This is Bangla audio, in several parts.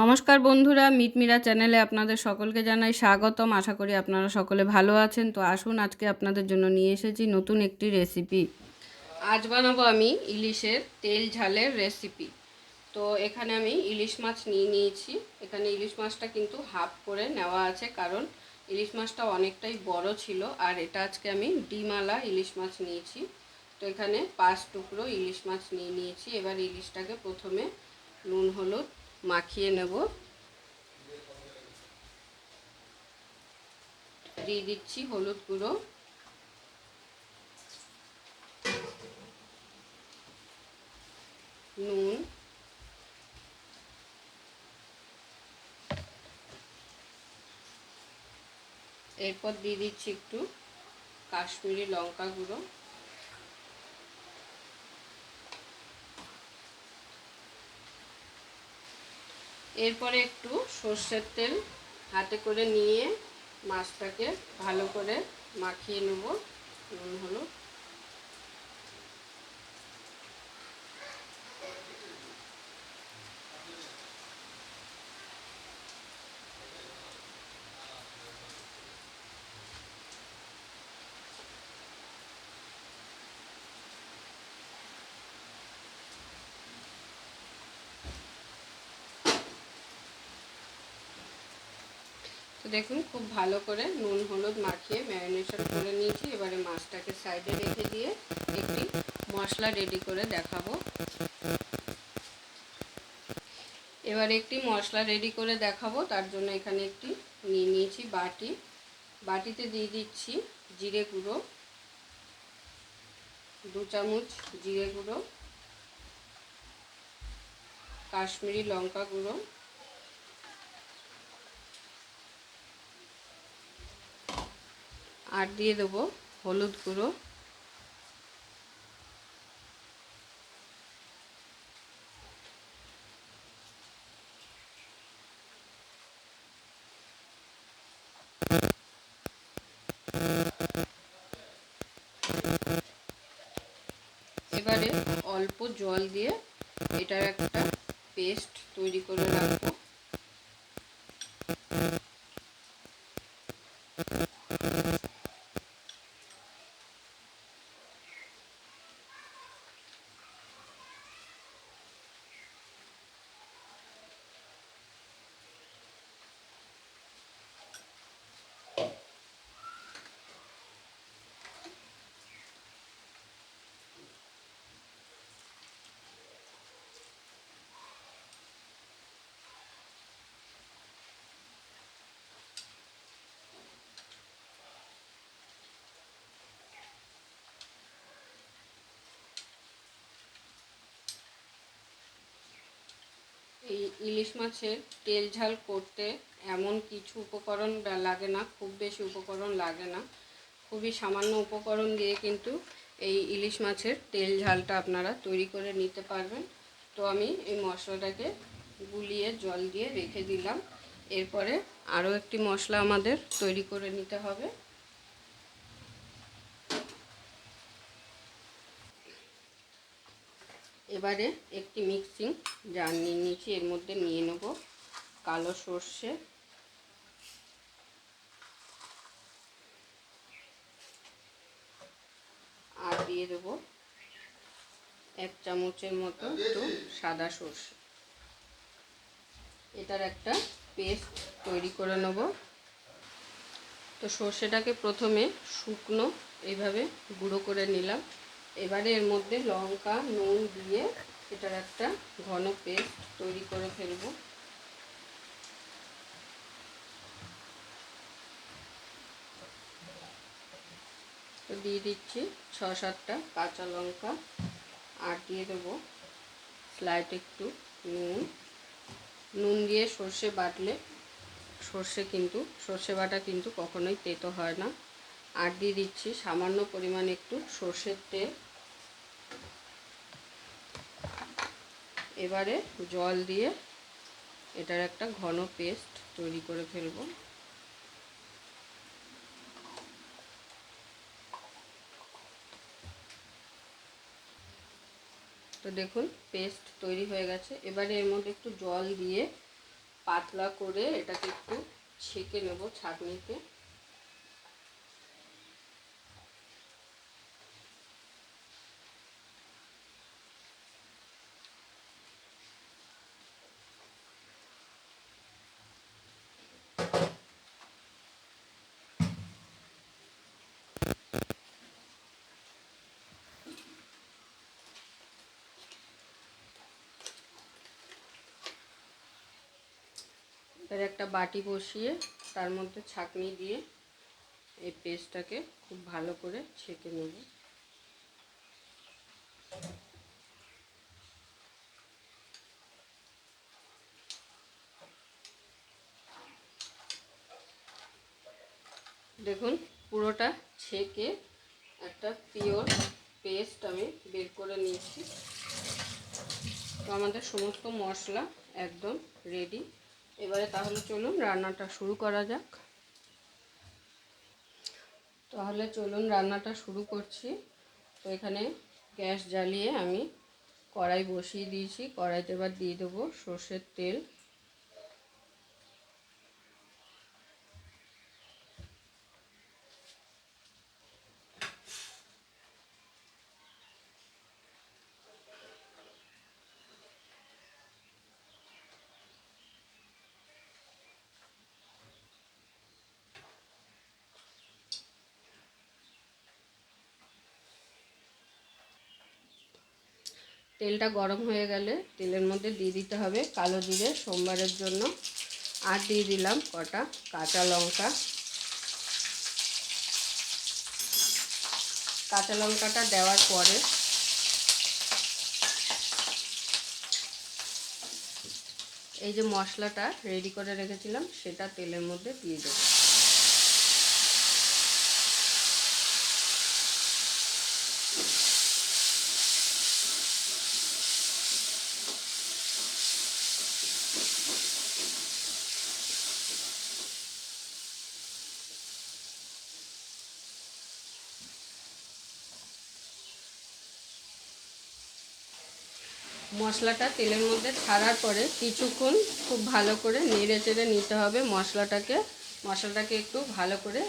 নমস্কার বন্ধুরা, মিটমিরা চ্যানেলে আপনাদের সকলকে জানাই স্বাগতম। আশা করি আপনারা সকলে ভালো আছেন। তো আসুন, আজকে আপনাদের জন্য নিয়ে এসেছি নতুন একটি রেসিপি। আজ বানাবো আমি ইলিশের তেল ঝালের রেসিপি। তো এখানে আমি ইলিশ মাছ নিয়েছি। এখানে ইলিশ মাছটা কিন্তু হাফ করে নেওয়া আছে, কারণ ইলিশ মাছটা অনেকটাই বড় ছিল। আর এটা আজকে আমি ডিমালা ইলিশ মাছ নিয়েছি। তো এখানে 5 টুকরো ইলিশ মাছ নিয়েছি। এবার ইলিশটাকে প্রথমে নুন হলুদ মাখিয়ে নেব। দিয়ে দিচ্ছি হলুদ গুঁড়ো, নুন, এরপর দিয়ে দিচ্ছি একটু কাশ্মীরি লঙ্কা গুঁড়ো, এরপরে একটু সর্ষের তেল হাতে করে নিয়ে মাছটাকে ভালো করে মাখিয়ে নেব নুন হলুদ। তো দেখুন, খুব ভালো করে নুন হলুদ মাখিয়ে ম্যারিনেশন করে নিয়েছি। এবারে মাছটাকে সাইডে রেখে দিয়ে একটি মশলা রেডি করে দেখাবো। তার জন্য এখানে একটি নিয়েছি বাটিতে দিয়ে দিচ্ছি জিরে গুঁড়ো, 2 চামচ জিরে গুঁড়ো, কাশ্মীরি লঙ্কা গুঁড়ো, আর দিয়ে দেবো হলুদ গুঁড়ো, এবারে অল্প জল দিয়ে এটার একটা পেস্ট তৈরি করে রাখবো। এই ইলিশ মাছের তেল ঝাল করতে এমন কিছু উপকরণ লাগে না, খুব বেশি উপকরণ লাগে না। খুবই সামান্য উপকরণ দিয়ে কিন্তু এই ইলিশ মাছের তেল ঝালটা আপনারা তৈরি করে নিতে পারবেন। তো আমি এই মশলাটাকে গুলিয়ে জল দিয়ে রেখে দিলাম। এরপরে আরও একটি মশলা আমাদের তৈরি করে নিতে হবে। এবারে একটি মিক্সিং জার নিয়েছি, এর মধ্যে নিয়ে নেব কালো সর্ষে, আর দিয়ে দেবো 1 চামচের মতো একটু সাদা সর্ষে। এটার একটা পেস্ট তৈরি করে নেব। তো সর্ষেটাকে প্রথমে শুকনো এইভাবে গুঁড়ো করে নিলাম। এবারে এর মধ্যে লঙ্কা নুন দিয়ে এটার একটা ঘন পেস্ট তৈরি করে ফেলবো। তো দিয়ে দিচ্ছি 6-7টা কাঁচা লঙ্কা, আর দিয়ে দেবো স্লাইড একটু নুন দিয়ে সর্ষে বাটলে সর্ষে বাটা কিন্তু কখনোই তেতো হয় না। আর দিয়ে দিচ্ছি সামান্য পরিমাণ একটু সর্ষের তেল। এবারে জল দিয়ে এটার একটা ঘন পেস্ট তৈরি করে ফেলব। তো দেখুন, পেস্ট তৈরি হয়ে গেছে। এবারে এর মধ্যে একটু জল দিয়ে পাতলা করে এটাকে একটু ছেঁকে নেব ছাঁকনিতে। এর একটা বাটি বসিয়ে তার মধ্যে ছাঁকনি দিয়ে এই পেস্টটাকে খুব ভালো করে ছেঁকে নেব। দেখুন পুরোটা ছেঁকে একটা পিওর পেস্ট আমি বের করে নিয়েছি। তো আমাদের সমস্ত মশলা একদম রেডি। এবারে তাহলে চলুন রান্নাটা শুরু করা যাক। তাহলে চলুন রান্নাটা শুরু করছি। তো এখানে গ্যাস জ্বালিয়ে আমি কড়াই বসিয়ে দিয়েছি। কড়াইতে এবার দিয়ে দেবো সর্ষের তেল। তেলটা গরম হয়ে গেলে তেলের মধ্যে দিয়ে দিতে হবে কালো জিরে সোমবারের জন্য, আর দিয়ে দিলাম কটা কাঁচা লঙ্কা। কাঁচা লঙ্কাটা দেওয়ার পরে এই যে মশলাটা রেডি করে রেখেছিলাম সেটা তেলের মধ্যে দিয়ে দেব। মশলাটা তেলের মধ্যে ছাড়ার পরে কিছুক্ষণ খুব ভালো করে নেড়ে চেড়ে নিতে হবে মশলাটাকে একটু ভালো করে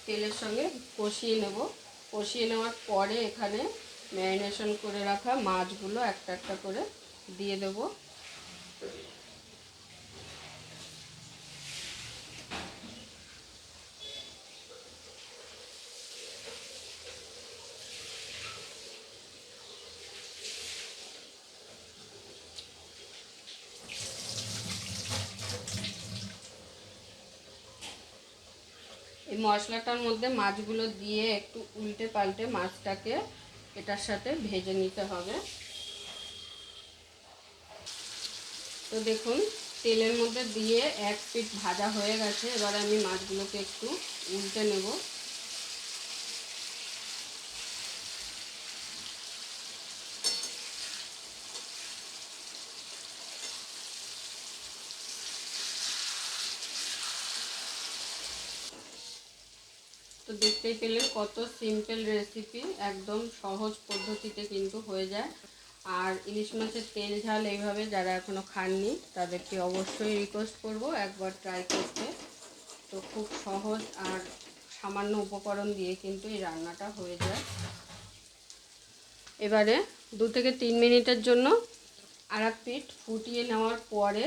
তেলের সঙ্গে কষিয়ে নেব। কষিয়ে নেওয়ার পরে এখানে ম্যারিনেশন করে রাখা মাছগুলো একটা একটা করে দিয়ে দেব। এই মশলাটার মধ্যে মাছগুলো দিয়ে একটু উল্টে পাল্টে মাছটাকে এটার সাথে ভেজে নিতে হবে। তো দেখুন তেলের মধ্যে দিয়ে এক পিঠ ভাজা হয়ে গেছে। এবার আমি মাছগুলোকে একটু উল্টে নেব। তো দেখতেই পেলেন কত সিম্পল রেসিপি, একদম সহজ পদ্ধতিতে কিন্তু হয়ে যায়। আর ইলিশ মাছের তেল ঝাল এইভাবে যারা এখনও খাননি তাদেরকে অবশ্যই রিকোয়েস্ট করব একবার ট্রাই করতে। তো খুব সহজ আর সামান্য উপকরণ দিয়ে কিন্তু এই রান্নাটা হয়ে যায়। এবারে 2 থেকে 3 মিনিটের জন্য আর এক পিঠ ফুটিয়ে নেওয়ার পরে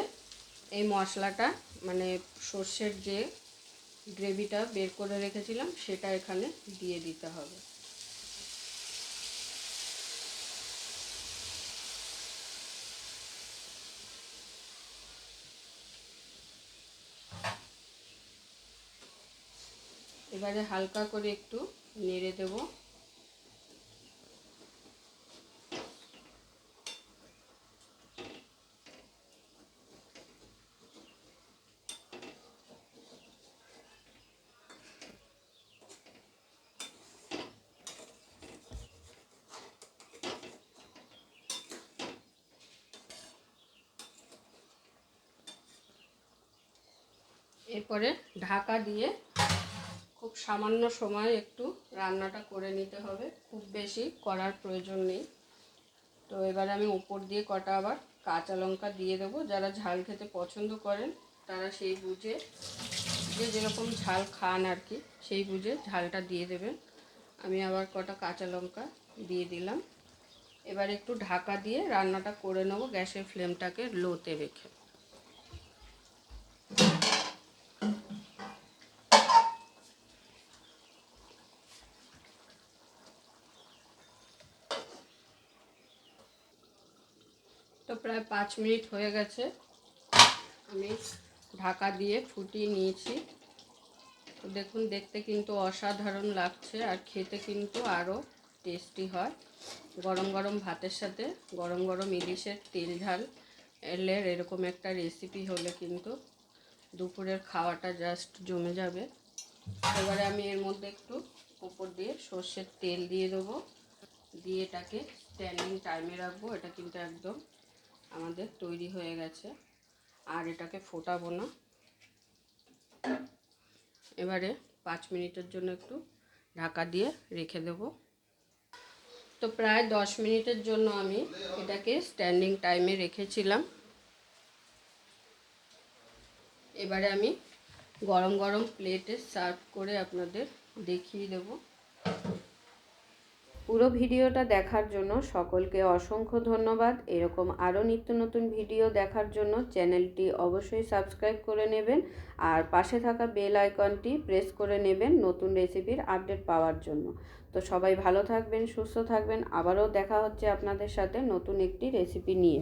এই মশলাটা মানে সর্ষের যে গ্রেভিটা বের করে রেখেছিলাম সেটা এখানে দিয়ে দিতে হবে। এবারে হালকা করে একটু নেড়ে দেব। এরপরে ঢাকা দিয়ে খুব সামান্য সময় একটু রান্নাটা করে নিতে হবে, খুব বেশি করার প্রয়োজন নেই। তো এবারে আমি উপর দিয়ে কটা আবার কাঁচা লঙ্কা দিয়ে দেবো। যারা ঝাল খেতে পছন্দ করেন তারা সেই বুঝে, যে যেরকম ঝাল খান আর কি, সেই বুঝে ঝালটা দিয়ে দেবেন। আমি আবার কটা কাঁচা লঙ্কা দিয়ে দিলাম। এবার একটু ঢাকা দিয়ে রান্নাটা করে নেব, গ্যাসের ফ্লেমটাকে লোতে রেখে। তো প্রায় 5 মিনিট হয়ে গেছে, আমি ঢাকা দিয়ে ফুটিয়ে নিয়েছি। তো দেখুন, দেখতে কিন্তু অসাধারণ লাগছে আর খেতে কিন্তু আরও টেস্টি হয়। গরম গরম ভাতের সাথে গরম গরম ইলিশের তেল ঝাল এলের এরকম একটা রেসিপি হলে কিন্তু দুপুরের খাওয়াটা জাস্ট জমে যাবে। এবারে আমি এর মধ্যে একটু উপর দিয়ে সর্ষের তেল দিয়ে দেবো, দিয়ে এটাকে স্ট্যান্ডিং টাইমে রাখবো। এটা কিন্তু একদম আমাদের তৈরি হয়ে গেছে, আর এটাকে ফোটাবো না। এবারে 5 মিনিটের জন্য একটু ঢাকা দিয়ে রেখে দেব। তো প্রায় 10 মিনিটের জন্য আমি এটাকে স্ট্যান্ডিং টাইমে রেখেছিলাম। এবারে আমি গরম গরম প্লেটে সার্ভ করে আপনাদের দেখিয়ে দেব। পুরো ভিডিওটা দেখার জন্য সকলকে অসংখ্য ধন্যবাদ। এরকম আরও নিত্য নতুন ভিডিও দেখার জন্য চ্যানেলটি অবশ্যই সাবস্ক্রাইব করে নেবেন, আর পাশে থাকা বেল আইকনটি প্রেস করে নেবেন নতুন রেসিপির আপডেট পাওয়ার জন্য। তো সবাই ভালো থাকবেন, সুস্থ থাকবেন। আবারও দেখা হচ্ছে আপনাদের সাথে নতুন একটি রেসিপি নিয়ে।